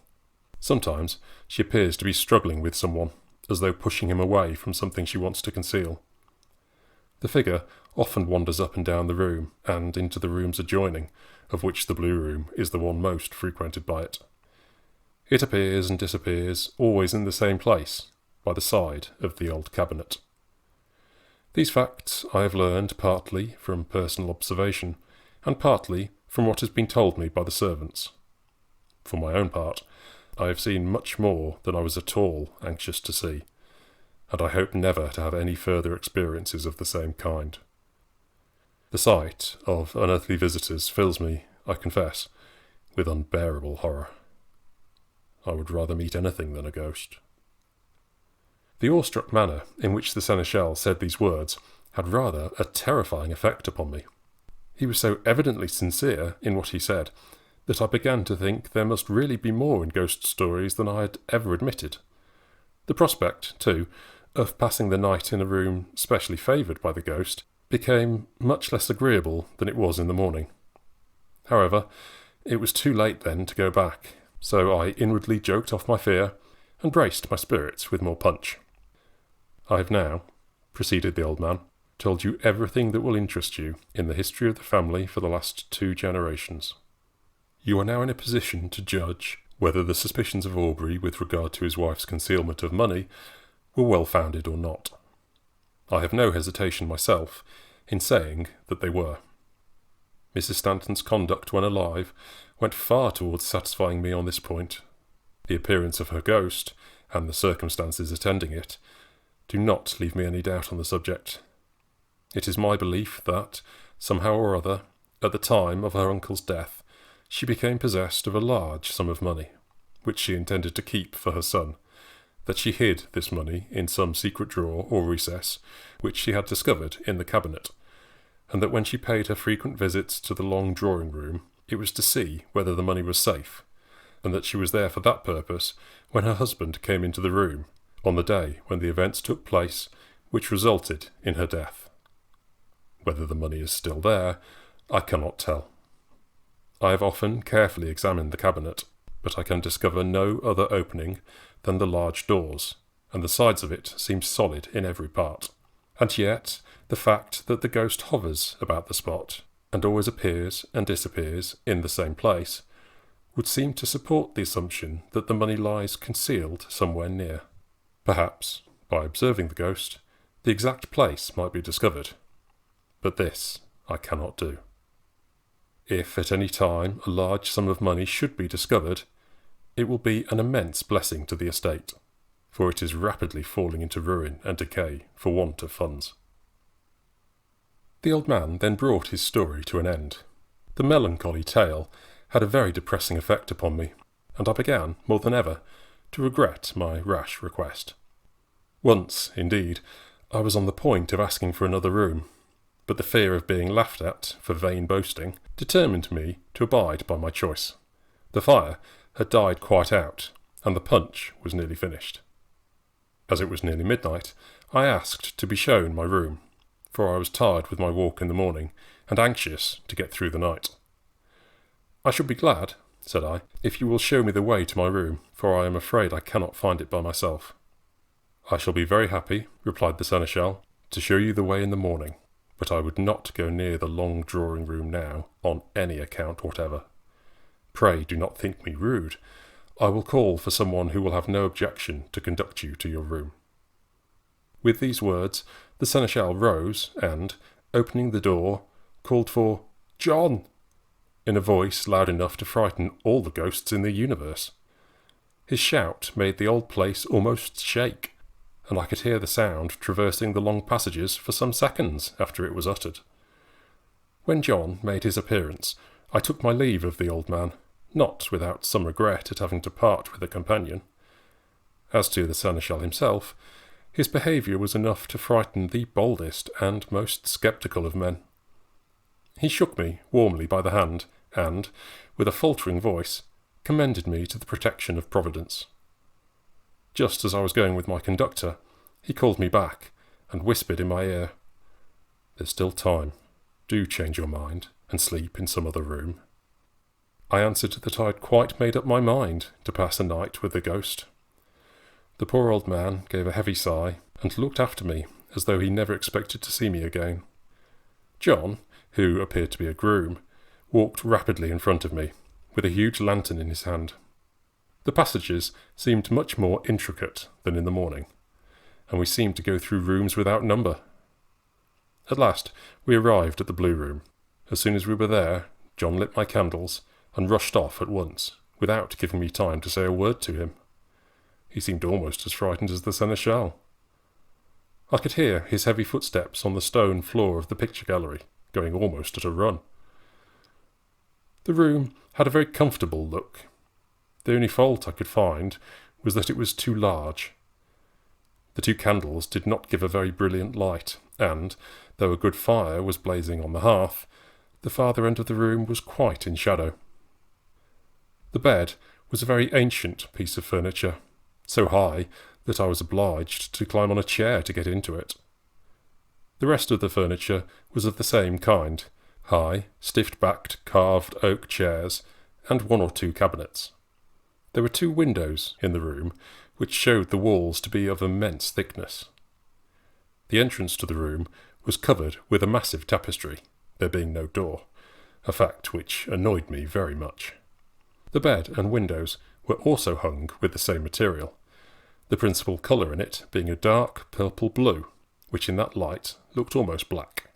Sometimes she appears to be struggling with someone, as though pushing him away from something she wants to conceal. The figure often wanders up and down the room, and into the rooms adjoining, of which the blue room is the one most frequented by it. It appears and disappears, always in the same place, by the side of the old cabinet. These facts I have learned partly from personal observation, and partly from what has been told me by the servants. For my own part, I have seen much more than I was at all anxious to see, and I hope never to have any further experiences of the same kind. The sight of unearthly visitors fills me, I confess, with unbearable horror. I would rather meet anything than a ghost. The awestruck manner in which the seneschal said these words had rather a terrifying effect upon me. He was so evidently sincere in what he said that I began to think there must really be more in ghost stories than I had ever admitted. The prospect, too, of passing the night in a room specially favoured by the ghost became much less agreeable than it was in the morning. However, it was too late then to go back, so I inwardly joked off my fear and braced my spirits with more punch. I have now, proceeded the old man, told you everything that will interest you in the history of the family for the last 2 generations. You are now in a position to judge whether the suspicions of Aubrey with regard to his wife's concealment of money were well-founded or not. I have no hesitation myself in saying that they were. Mrs. Stanton's conduct when alive went far towards satisfying me on this point. The appearance of her ghost, and the circumstances attending it, do not leave me any doubt on the subject. It is my belief that, somehow or other, at the time of her uncle's death, she became possessed of a large sum of money, which she intended to keep for her son, that she hid this money in some secret drawer or recess, which she had discovered in the cabinet, and that when she paid her frequent visits to the long drawing-room, it was to see whether the money was safe, and that she was there for that purpose when her husband came into the room, on the day when the events took place which resulted in her death. Whether the money is still there, I cannot tell. I have often carefully examined the cabinet, but I can discover no other opening than the large doors, and the sides of it seem solid in every part. And yet the fact that the ghost hovers about the spot and always appears and disappears in the same place would seem to support the assumption that the money lies concealed somewhere near. Perhaps, by observing the ghost, the exact place might be discovered. But this I cannot do. If at any time a large sum of money should be discovered, it will be an immense blessing to the estate, for it is rapidly falling into ruin and decay for want of funds. The old man then brought his story to an end. The melancholy tale had a very depressing effect upon me, and I began, more than ever, to regret my rash request. Once, indeed, I was on the point of asking for another room, but the fear of being laughed at for vain boasting determined me to abide by my choice. The fire had died quite out, and the punch was nearly finished. As it was nearly midnight, I asked to be shown my room, for I was tired with my walk in the morning, and anxious to get through the night. "I should be glad," said I, "if you will show me the way to my room, for I am afraid I cannot find it by myself." "I shall be very happy," replied the seneschal, "to show you the way in the morning, but I would not go near the long drawing-room now, on any account whatever. Pray do not think me rude. I will call for someone who will have no objection to conduct you to your room." With these words, the seneschal rose and, opening the door, called for "John!" in a voice loud enough to frighten all the ghosts in the universe. His shout made the old place almost shake, and I could hear the sound traversing the long passages for some seconds after it was uttered. When John made his appearance, I took my leave of the old man, not without some regret at having to part with a companion. As to the seneschal himself, his behaviour was enough to frighten the boldest and most sceptical of men. He shook me warmly by the hand, and, with a faltering voice, commended me to the protection of Providence. Just as I was going with my conductor, he called me back, and whispered in my ear, "There's still time. Do change your mind, and sleep in some other room." I answered that I had quite made up my mind to pass a night with the ghost. The poor old man gave a heavy sigh, and looked after me as though he never expected to see me again. John, who appeared to be a groom, walked rapidly in front of me, with a huge lantern in his hand. The passages seemed much more intricate than in the morning, and we seemed to go through rooms without number. At last we arrived at the blue room. As soon as we were there, John lit my candles, and rushed off at once, without giving me time to say a word to him. He seemed almost as frightened as the seneschal. I could hear his heavy footsteps on the stone floor of the picture gallery, going almost at a run. The room had a very comfortable look. The only fault I could find was that it was too large. The 2 candles did not give a very brilliant light, and, though a good fire was blazing on the hearth, the farther end of the room was quite in shadow. The bed was a very ancient piece of furniture, so high that I was obliged to climb on a chair to get into it. The rest of the furniture was of the same kind, high, stiff-backed carved oak chairs, and 1 or 2 cabinets. There were 2 windows in the room, which showed the walls to be of immense thickness. The entrance to the room was covered with a massive tapestry, there being no door, a fact which annoyed me very much. The bed and windows were also hung with the same material, the principal colour in it being a dark purple-blue, which in that light looked almost black.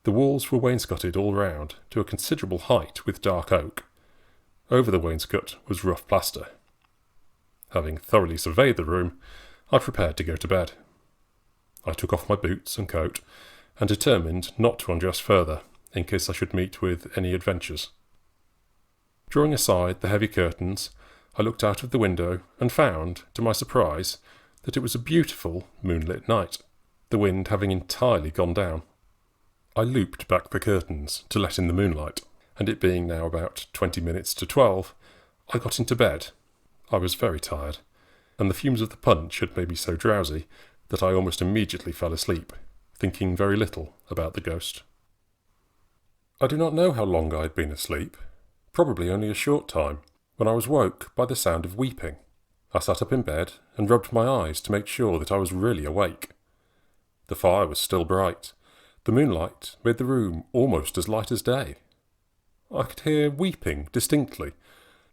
The walls were wainscoted all round to a considerable height with dark oak. Over the wainscot was rough plaster. Having thoroughly surveyed the room, I prepared to go to bed. I took off my boots and coat, and determined not to undress further, in case I should meet with any adventures. Drawing aside the heavy curtains, I looked out of the window and found, to my surprise, that it was a beautiful moonlit night, the wind having entirely gone down. I looped back the curtains to let in the moonlight, and it being now about 20 minutes to 12, I got into bed. I was very tired, and the fumes of the punch had made me so drowsy that I almost immediately fell asleep, thinking very little about the ghost. I do not know how long I had been asleep, probably only a short time, when I was woke by the sound of weeping. I sat up in bed and rubbed my eyes to make sure that I was really awake. The fire was still bright, The moonlight made the room almost as light as day. I could hear weeping distinctly,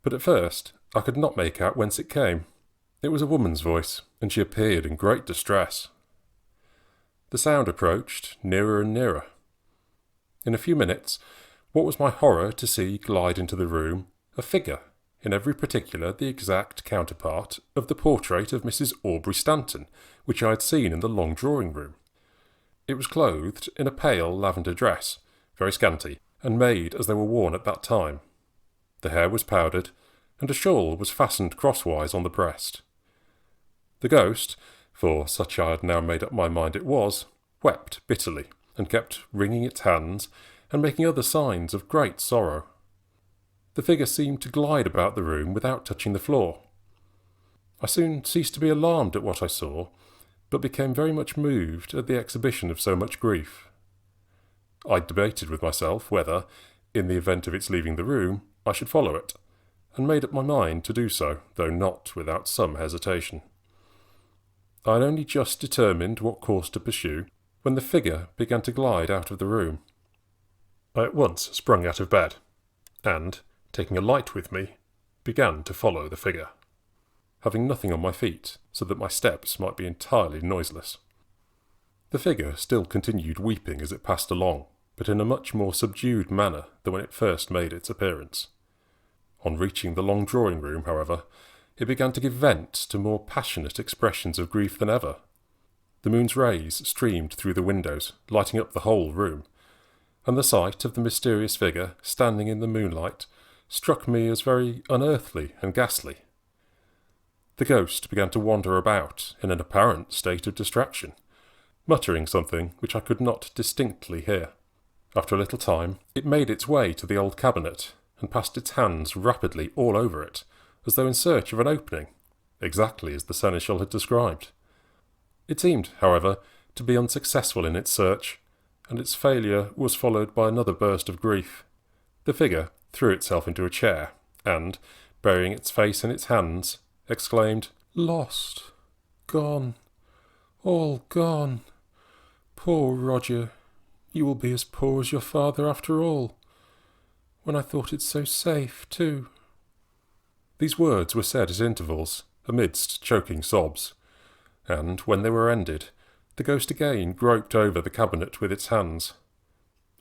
but at first I could not make out whence it came. It was a woman's voice, and she appeared in great distress. The sound approached nearer and nearer. In a few minutes, what was my horror to see glide into the room a figure, in every particular the exact counterpart of the portrait of Mrs. Aubrey Stanton, which I had seen in the long drawing-room. It was clothed in a pale lavender dress, very scanty, and made as they were worn at that time. The hair was powdered, and a shawl was fastened crosswise on the breast. The ghost, for such I had now made up my mind it was, wept bitterly, and kept wringing its hands, and making other signs of great sorrow. The figure seemed to glide about the room without touching the floor. I soon ceased to be alarmed at what I saw, but became very much moved at the exhibition of so much grief. I debated with myself whether, in the event of its leaving the room, I should follow it, and made up my mind to do so, though not without some hesitation. I had only just determined what course to pursue, when the figure began to glide out of the room. I at once sprung out of bed, and, taking a light with me, began to follow the figure, having nothing on my feet, so that my steps might be entirely noiseless. The figure still continued weeping as it passed along, but in a much more subdued manner than when it first made its appearance. On reaching the long drawing-room, however, it began to give vent to more passionate expressions of grief than ever. The moon's rays streamed through the windows, lighting up the whole room, and the sight of the mysterious figure standing in the moonlight struck me as very unearthly and ghastly. The ghost began to wander about in an apparent state of distraction, muttering something which I could not distinctly hear. After a little time, it made its way to the old cabinet, and passed its hands rapidly all over it, as though in search of an opening, exactly as the seneschal had described. It seemed, however, to be unsuccessful in its search, and its failure was followed by another burst of grief. The figure threw itself into a chair, and, burying its face in its hands, exclaimed, "Lost! Gone! All gone! Poor Roger! You will be as poor as your father after all. When I thought it so safe, too." These words were said at intervals, amidst choking sobs, and, when they were ended, the ghost again groped over the cabinet with its hands.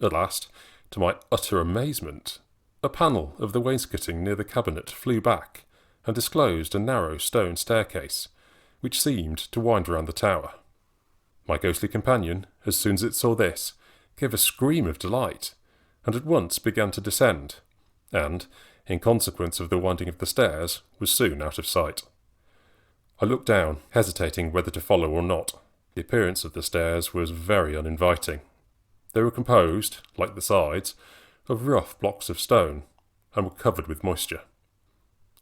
At last, to my utter amazement, a panel of the wainscoting near the cabinet flew back, and disclosed a narrow stone staircase, which seemed to wind round the tower. My ghostly companion, as soon as it saw this, gave a scream of delight, and at once began to descend, and, in consequence of the winding of the stairs, was soon out of sight. I looked down, hesitating whether to follow or not. The appearance of the stairs was very uninviting. They were composed, like the sides, of rough blocks of stone, and were covered with moisture.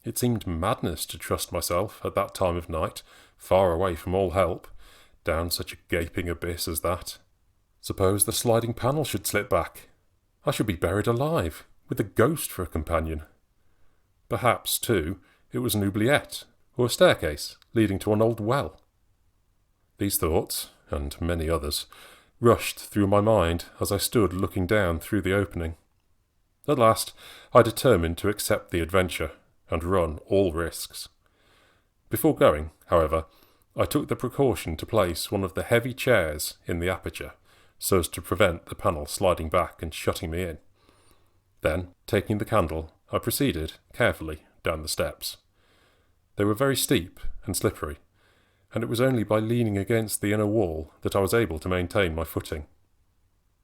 It seemed madness to trust myself, at that time of night, far away from all help, down such a gaping abyss as that. Suppose the sliding panel should slip back? I should be buried alive, with a ghost for a companion. Perhaps, too, it was an oubliette, or a staircase leading to an old well. These thoughts, and many others, rushed through my mind as I stood looking down through the opening. At last I determined to accept the adventure, and run all risks. Before going, however, I took the precaution to place one of the heavy chairs in the aperture, so as to prevent the panel sliding back and shutting me in. Then, taking the candle, I proceeded, carefully, down the steps. They were very steep and slippery, and it was only by leaning against the inner wall that I was able to maintain my footing.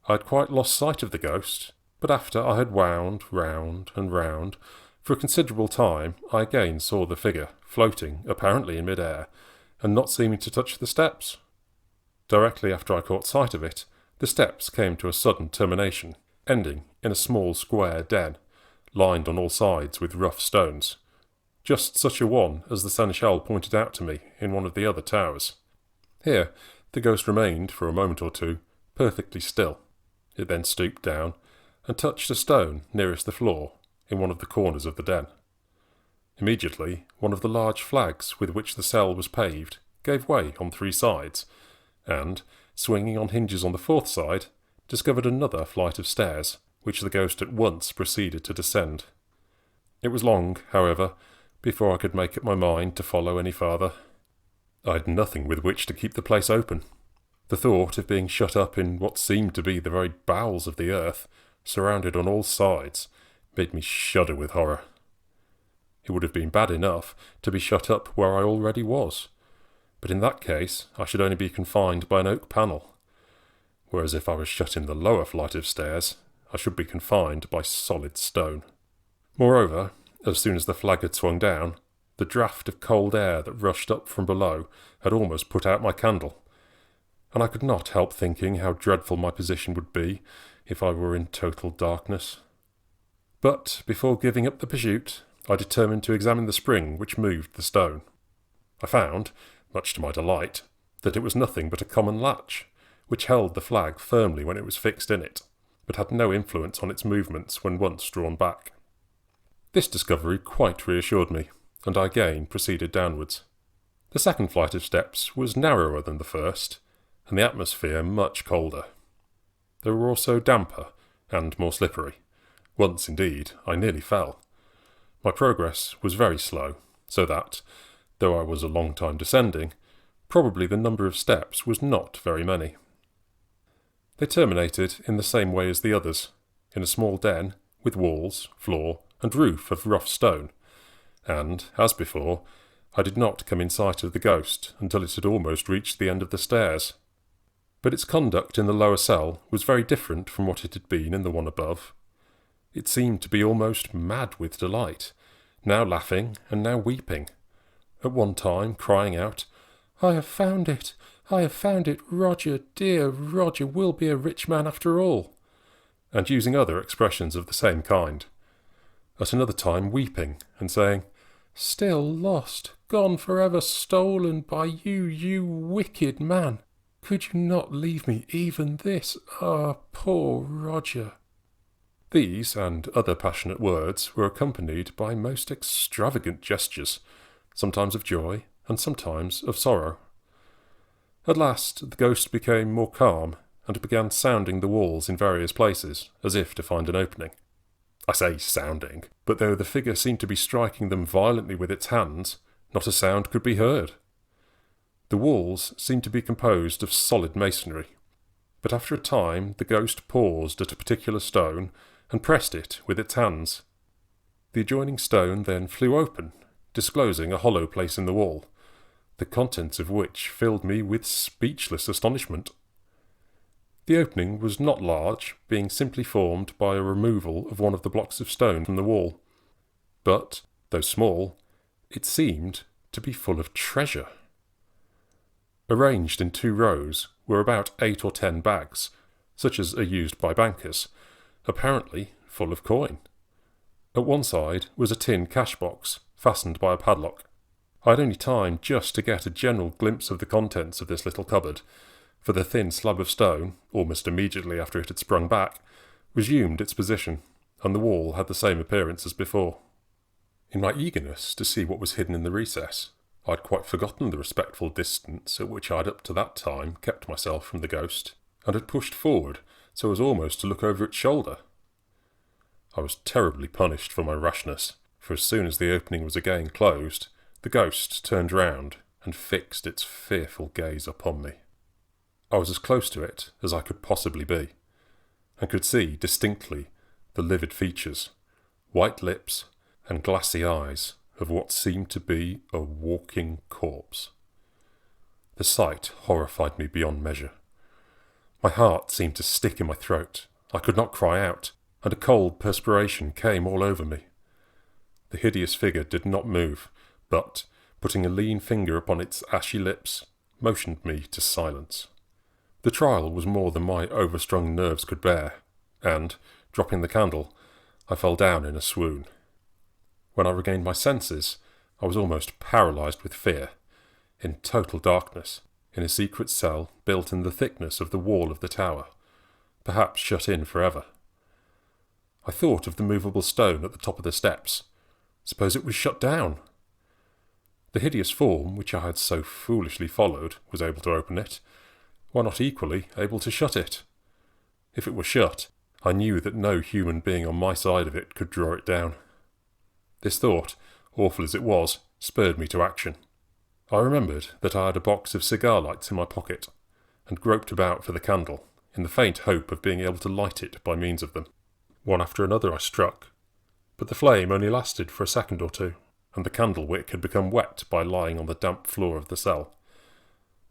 I had quite lost sight of the ghost, but after I had wound round and round, for a considerable time I again saw the figure, floating, apparently in mid-air, and not seeming to touch the steps. Directly after I caught sight of it, the steps came to a sudden termination, ending in a small square den, lined on all sides with rough stones, just such a one as the seneschal pointed out to me in one of the other towers. Here the ghost remained for a moment or two, perfectly still. It then stooped down, and touched a stone nearest the floor, in one of the corners of the den. Immediately, one of the large flags with which the cell was paved gave way on 3 sides, and, swinging on hinges on the 4th side, discovered another flight of stairs, which the ghost at once proceeded to descend. It was long, however, before I could make up my mind to follow any farther. I had nothing with which to keep the place open. The thought of being shut up in what seemed to be the very bowels of the earth, surrounded on all sides, made me shudder with horror. It would have been bad enough to be shut up where I already was, but in that case I should only be confined by an oak panel, whereas if I was shut in the lower flight of stairs, I should be confined by solid stone. Moreover, as soon as the flag had swung down, the draught of cold air that rushed up from below had almost put out my candle, and I could not help thinking how dreadful my position would be if I were in total darkness. But before giving up the pursuit, I determined to examine the spring which moved the stone. I found, much to my delight, that it was nothing but a common latch, which held the flag firmly when it was fixed in it, but had no influence on its movements when once drawn back. This discovery quite reassured me, and I again proceeded downwards. The second flight of steps was narrower than the first, and the atmosphere much colder. They were also damper and more slippery. Once, indeed, I nearly fell. My progress was very slow, so that, though I was a long time descending, probably the number of steps was not very many. They terminated in the same way as the others, in a small den with walls, floor, and roof of rough stone, and, as before, I did not come in sight of the ghost until it had almost reached the end of the stairs. But its conduct in the lower cell was very different from what it had been in the one above. It seemed to be almost mad with delight, now laughing and now weeping, at one time crying out, "I have found it! I have found it! Roger, dear Roger, will be a rich man after all!" and using other expressions of the same kind. At another time weeping and saying, "Still lost, gone forever, stolen by you, you wicked man! Could you not leave me even this? Ah, poor Roger!" These and other passionate words were accompanied by most extravagant gestures, sometimes of joy and sometimes of sorrow. At last the ghost became more calm and began sounding the walls in various places, as if to find an opening. I say sounding, but though the figure seemed to be striking them violently with its hands, not a sound could be heard. The walls seemed to be composed of solid masonry, but after a time the ghost paused at a particular stone and pressed it with its hands. The adjoining stone then flew open, disclosing a hollow place in the wall, the contents of which filled me with speechless astonishment. The opening was not large, being simply formed by a removal of one of the blocks of stone from the wall, but, though small, it seemed to be full of treasure. Arranged in 2 rows were about 8 or 10 bags, such as are used by bankers, apparently full of coin. At one side was a tin cash box, fastened by a padlock. I had only time just to get a general glimpse of the contents of this little cupboard, for the thin slab of stone, almost immediately after it had sprung back, resumed its position, and the wall had the same appearance as before. In my eagerness to see what was hidden in the recess, I had quite forgotten the respectful distance at which I had up to that time kept myself from the ghost, and had pushed forward so as almost to look over its shoulder. I was terribly punished for my rashness, for as soon as the opening was again closed, the ghost turned round and fixed its fearful gaze upon me. I was as close to it as I could possibly be, and could see distinctly the livid features, white lips, and glassy eyes of what seemed to be a walking corpse. The sight horrified me beyond measure. My heart seemed to stick in my throat. I could not cry out, and a cold perspiration came all over me. The hideous figure did not move, but, putting a lean finger upon its ashy lips, motioned me to silence. The trial was more than my overstrung nerves could bear, and, dropping the candle, I fell down in a swoon. When I regained my senses, I was almost paralysed with fear, in total darkness, in a secret cell built in the thickness of the wall of the tower, perhaps shut in forever. I thought of the movable stone at the top of the steps. Suppose it was shut down? The hideous form which I had so foolishly followed was able to open it. Why not equally able to shut it? If it were shut, I knew that no human being on my side of it could draw it down. This thought, awful as it was, spurred me to action. I remembered that I had a box of cigar lights in my pocket, and groped about for the candle, in the faint hope of being able to light it by means of them. One after another I struck, but the flame only lasted for a second or two, and the candle wick had become wet by lying on the damp floor of the cell.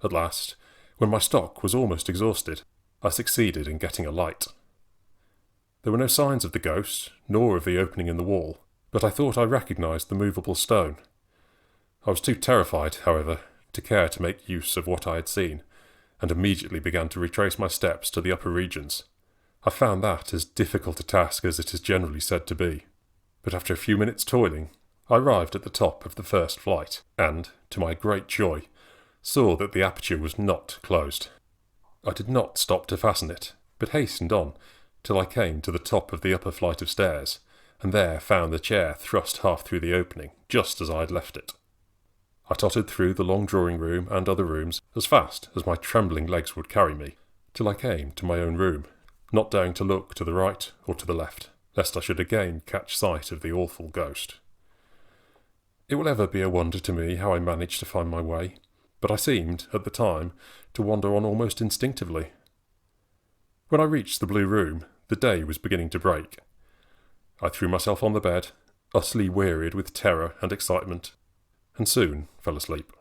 At last, when my stock was almost exhausted, I succeeded in getting a light. There were no signs of the ghost, nor of the opening in the wall, but I thought I recognised the movable stone. I was too terrified, however, to care to make use of what I had seen, and immediately began to retrace my steps to the upper regions. I found that as difficult a task as it is generally said to be, but after a few minutes toiling, I arrived at the top of the first flight, and, to my great joy, saw that the aperture was not closed. I did not stop to fasten it, but hastened on, till I came to the top of the upper flight of stairs, and there found the chair thrust half through the opening, just as I had left it. I tottered through the long drawing-room and other rooms as fast as my trembling legs would carry me, till I came to my own room, not daring to look to the right or to the left, lest I should again catch sight of the awful ghost. It will ever be a wonder to me how I managed to find my way, but I seemed, at the time, to wander on almost instinctively. When I reached the blue room, the day was beginning to break. I threw myself on the bed, utterly wearied with terror and excitement, and soon fell asleep.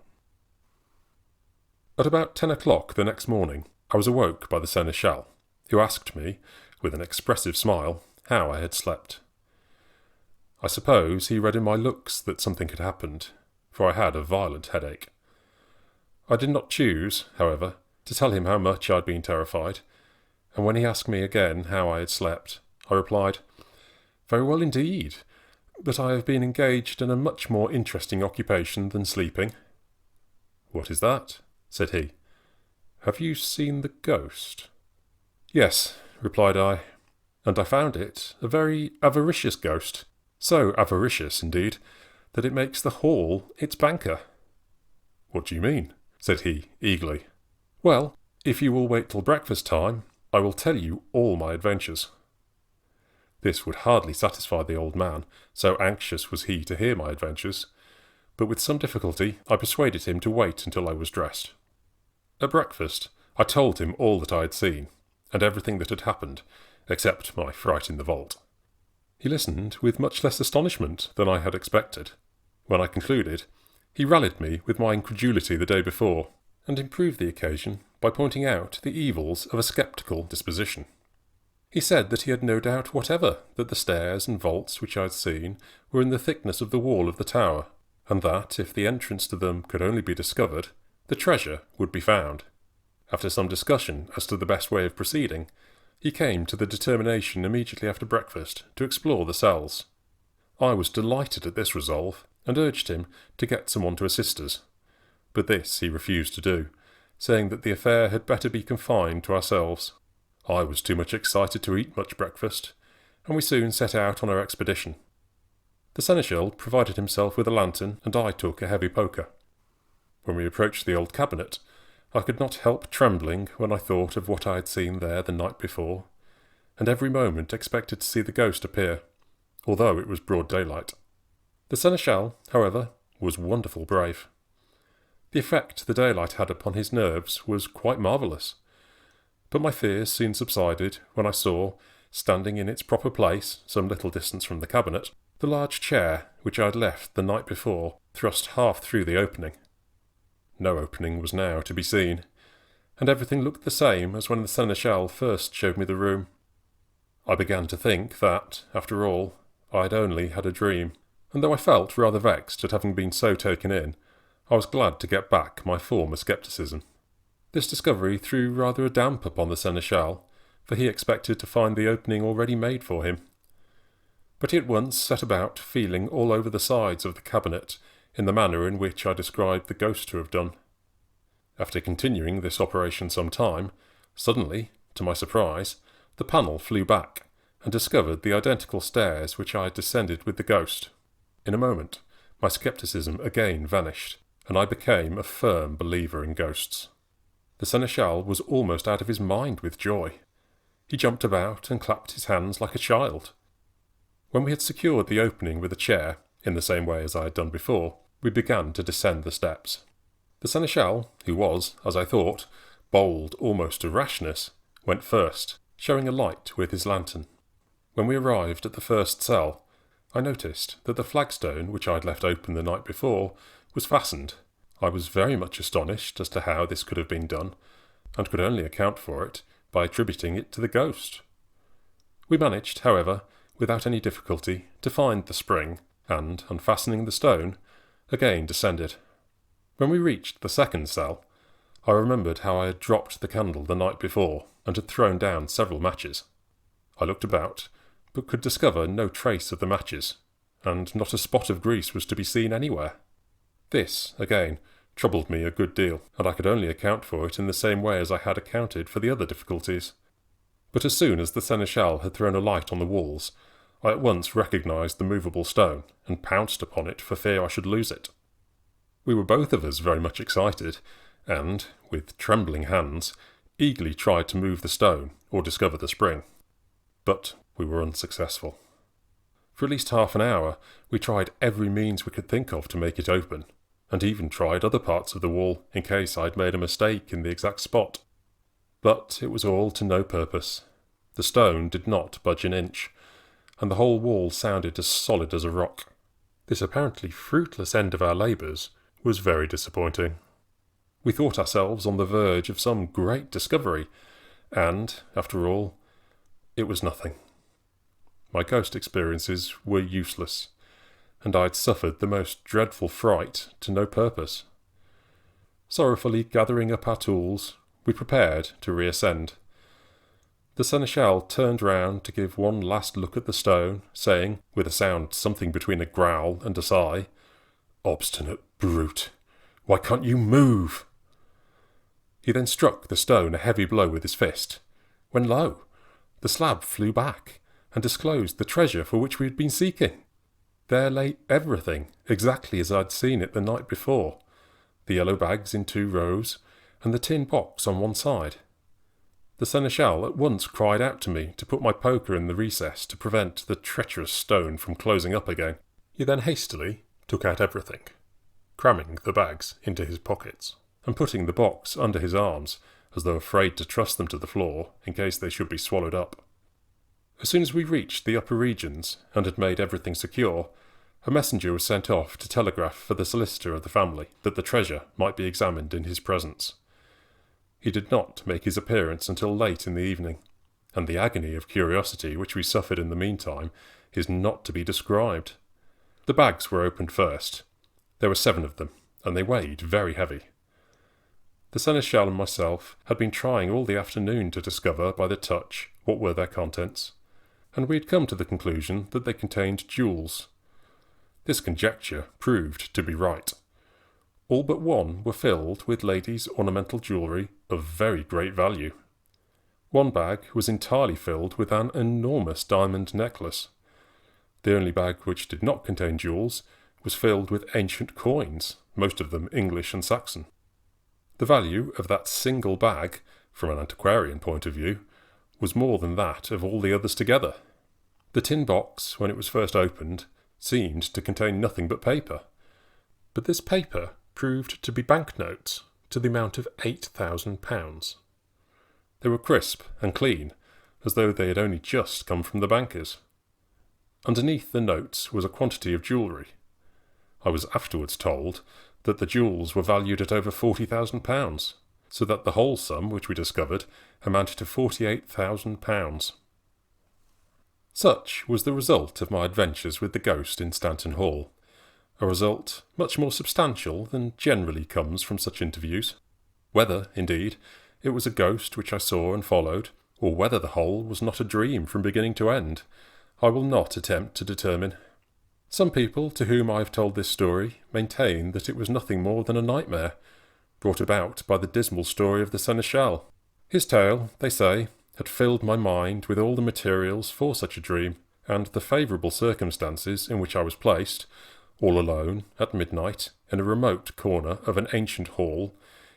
At about 10 o'clock the next morning, I was awoke by the seneschal, who asked me, with an expressive smile, how I had slept. I suppose he read in my looks that something had happened, for I had a violent headache. I did not choose, however, to tell him how much I had been terrified, and when he asked me again how I had slept, I replied, "Very well indeed, but I have been engaged in a much more interesting occupation than sleeping." "What is that?" said he. "Have you seen the ghost?" "Yes," replied I, "and I found it a very avaricious ghost, so avaricious, indeed, that it makes the hall its banker." "What do you mean?" said he, eagerly. "Well, if you will wait till breakfast time, I will tell you all my adventures." This would hardly satisfy the old man, so anxious was he to hear my adventures, but with some difficulty I persuaded him to wait until I was dressed. At breakfast I told him all that I had seen, and everything that had happened, except my fright in the vault. He listened with much less astonishment than I had expected. When I concluded, he rallied me with my incredulity the day before, and improved the occasion by pointing out the evils of a sceptical disposition. He said that he had no doubt whatever that the stairs and vaults which I had seen were in the thickness of the wall of the tower, and that, if the entrance to them could only be discovered, the treasure would be found. After some discussion as to the best way of proceeding, he came to the determination immediately after breakfast to explore the cells. I was delighted at this resolve, and urged him to get someone to assist us, but this he refused to do, saying that the affair had better be confined to ourselves. I was too much excited to eat much breakfast, and we soon set out on our expedition. The seneschal provided himself with a lantern, and I took a heavy poker. When we approached the old cabinet, I could not help trembling when I thought of what I had seen there the night before, and every moment expected to see the ghost appear, although it was broad daylight. The seneschal, however, was wonderful brave. The effect the daylight had upon his nerves was quite marvellous. But my fears soon subsided when I saw, standing in its proper place, some little distance from the cabinet, the large chair which I had left the night before thrust half through the opening. No opening was now to be seen, and everything looked the same as when the seneschal first showed me the room. I began to think that, after all, I had only had a dream, and though I felt rather vexed at having been so taken in, I was glad to get back my former scepticism. This discovery threw rather a damp upon the seneschal, for he expected to find the opening already made for him. But he at once set about feeling all over the sides of the cabinet in the manner in which I described the ghost to have done. After continuing this operation some time, suddenly, to my surprise, the panel flew back, and discovered the identical stairs which I had descended with the ghost. In a moment, my scepticism again vanished, and I became a firm believer in ghosts. The seneschal was almost out of his mind with joy. He jumped about and clapped his hands like a child. When we had secured the opening with a chair, in the same way as I had done before, we began to descend the steps. The seneschal, who was, as I thought, bold almost to rashness, went first, showing a light with his lantern. When we arrived at the first cell, I noticed that the flagstone which I had left open the night before was fastened. I was very much astonished as to how this could have been done, and could only account for it by attributing it to the ghost. We managed, however, without any difficulty, to find the spring, and, unfastening the stone, again descended. When we reached the second cell, I remembered how I had dropped the candle the night before, and had thrown down several matches. I looked about, but could discover no trace of the matches, and not a spot of grease was to be seen anywhere. This, again, troubled me a good deal, and I could only account for it in the same way as I had accounted for the other difficulties. But as soon as the seneschal had thrown a light on the walls, I at once recognised the movable stone, and pounced upon it for fear I should lose it. We were both of us very much excited, and, with trembling hands, eagerly tried to move the stone or discover the spring. But we were unsuccessful. For at least half an hour we tried every means we could think of to make it open, and even tried other parts of the wall in case I had made a mistake in the exact spot. But it was all to no purpose. The stone did not budge an inch, and the whole wall sounded as solid as a rock. This apparently fruitless end of our labours was very disappointing. We thought ourselves on the verge of some great discovery, and, after all, it was nothing. My ghost experiences were useless, and I had suffered the most dreadful fright to no purpose. Sorrowfully gathering up our tools, we prepared to reascend. The seneschal turned round to give one last look at the stone, saying, with a sound something between a growl and a sigh, "Obstinate brute! Why can't you move?" He then struck the stone a heavy blow with his fist, when lo! The slab flew back, and disclosed the treasure for which we had been seeking. There lay everything, exactly as I had seen it the night before, the yellow bags in 2 rows, and the tin box on one side. The seneschal at once cried out to me to put my poker in the recess to prevent the treacherous stone from closing up again. He then hastily took out everything, cramming the bags into his pockets, and putting the box under his arms, as though afraid to trust them to the floor in case they should be swallowed up. As soon as we reached the upper regions, and had made everything secure, a messenger was sent off to telegraph for the solicitor of the family that the treasure might be examined in his presence. He did not make his appearance until late in the evening, and the agony of curiosity which we suffered in the meantime is not to be described. The bags were opened first. There were 7 of them, and they weighed very heavy. The seneschal and myself had been trying all the afternoon to discover by the touch what were their contents, and we had come to the conclusion that they contained jewels. This conjecture proved to be right. All but one were filled with ladies' ornamental jewellery of very great value. One bag was entirely filled with an enormous diamond necklace. The only bag which did not contain jewels was filled with ancient coins, most of them English and Saxon. The value of that single bag, from an antiquarian point of view, was more than that of all the others together. The tin box, when it was first opened, seemed to contain nothing but paper, but this paper proved to be banknotes to the amount of £8,000. They were crisp and clean, as though they had only just come from the bankers. Underneath the notes was a quantity of jewellery. I was afterwards told that the jewels were valued at over £40,000, so that the whole sum which we discovered amounted to £48,000. Such was the result of my adventures with the ghost in Stanton Hall, a result much more substantial than generally comes from such interviews. Whether, indeed, it was a ghost which I saw and followed, or whether the whole was not a dream from beginning to end, I will not attempt to determine. Some people to whom I have told this story maintain that it was nothing more than a nightmare, brought about by the dismal story of the seneschal. His tale, they say, had filled my mind with all the materials for such a dream, and the favourable circumstances in which I was placed, all alone, at midnight, in a remote corner of an ancient hall,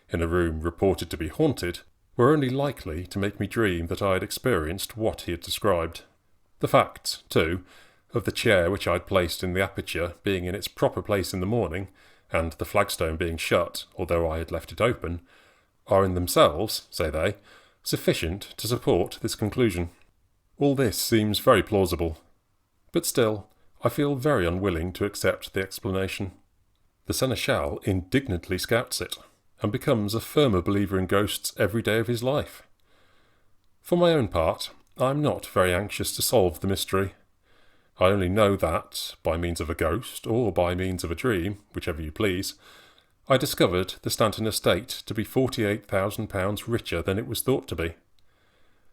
in a room reported to be haunted, were only likely to make me dream that I had experienced what he had described. The fact, too, of the chair which I had placed in the aperture being in its proper place in the morning, and the flagstone being shut, although I had left it open, are in themselves, say they, sufficient to support this conclusion. All this seems very plausible, but still I feel very unwilling to accept the explanation. The seneschal indignantly scouts it, and becomes a firmer believer in ghosts every day of his life. For my own part, I am not very anxious to solve the mystery. I only know that, by means of a ghost, or by means of a dream, whichever you please, I discovered the Stanton estate to be £48,000 richer than it was thought to be.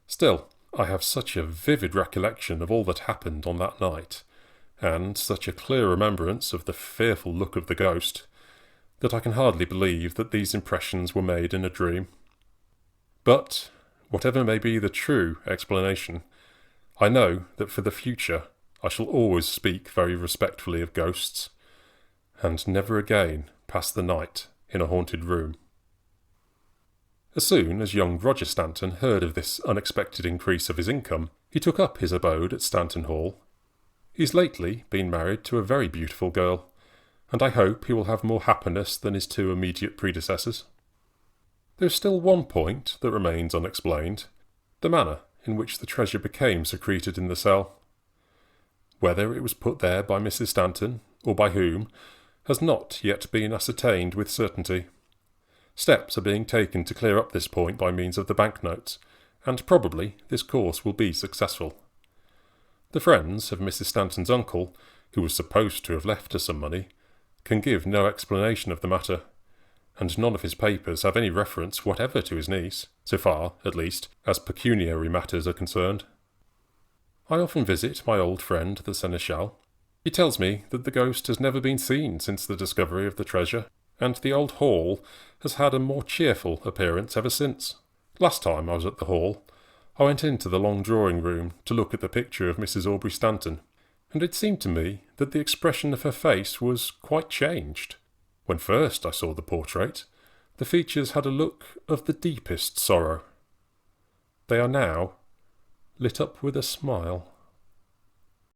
Still, I have such a vivid recollection of all that happened on that night, and such a clear remembrance of the fearful look of the ghost, that I can hardly believe that these impressions were made in a dream. But, whatever may be the true explanation, I know that for the future I shall always speak very respectfully of ghosts, and never again pass the night in a haunted room. As soon as young Roger Stanton heard of this unexpected increase of his income, he took up his abode at Stanton Hall. He's lately been married to a very beautiful girl, and I hope he will have more happiness than his two immediate predecessors. There is still one point that remains unexplained, the manner in which the treasure became secreted in the cell. Whether it was put there by Mrs. Stanton, or by whom, has not yet been ascertained with certainty. Steps are being taken to clear up this point by means of the banknotes, and probably this course will be successful. The friends of Mrs. Stanton's uncle, who was supposed to have left her some money, can give no explanation of the matter, and none of his papers have any reference whatever to his niece, so far, at least, as pecuniary matters are concerned. I often visit my old friend the seneschal. He tells me that the ghost has never been seen since the discovery of the treasure, and the old hall has had a more cheerful appearance ever since. Last time I was at the hall, I went into the long drawing-room to look at the picture of Mrs. Aubrey Stanton, and it seemed to me that the expression of her face was quite changed. When first I saw the portrait, the features had a look of the deepest sorrow. They are now lit up with a smile.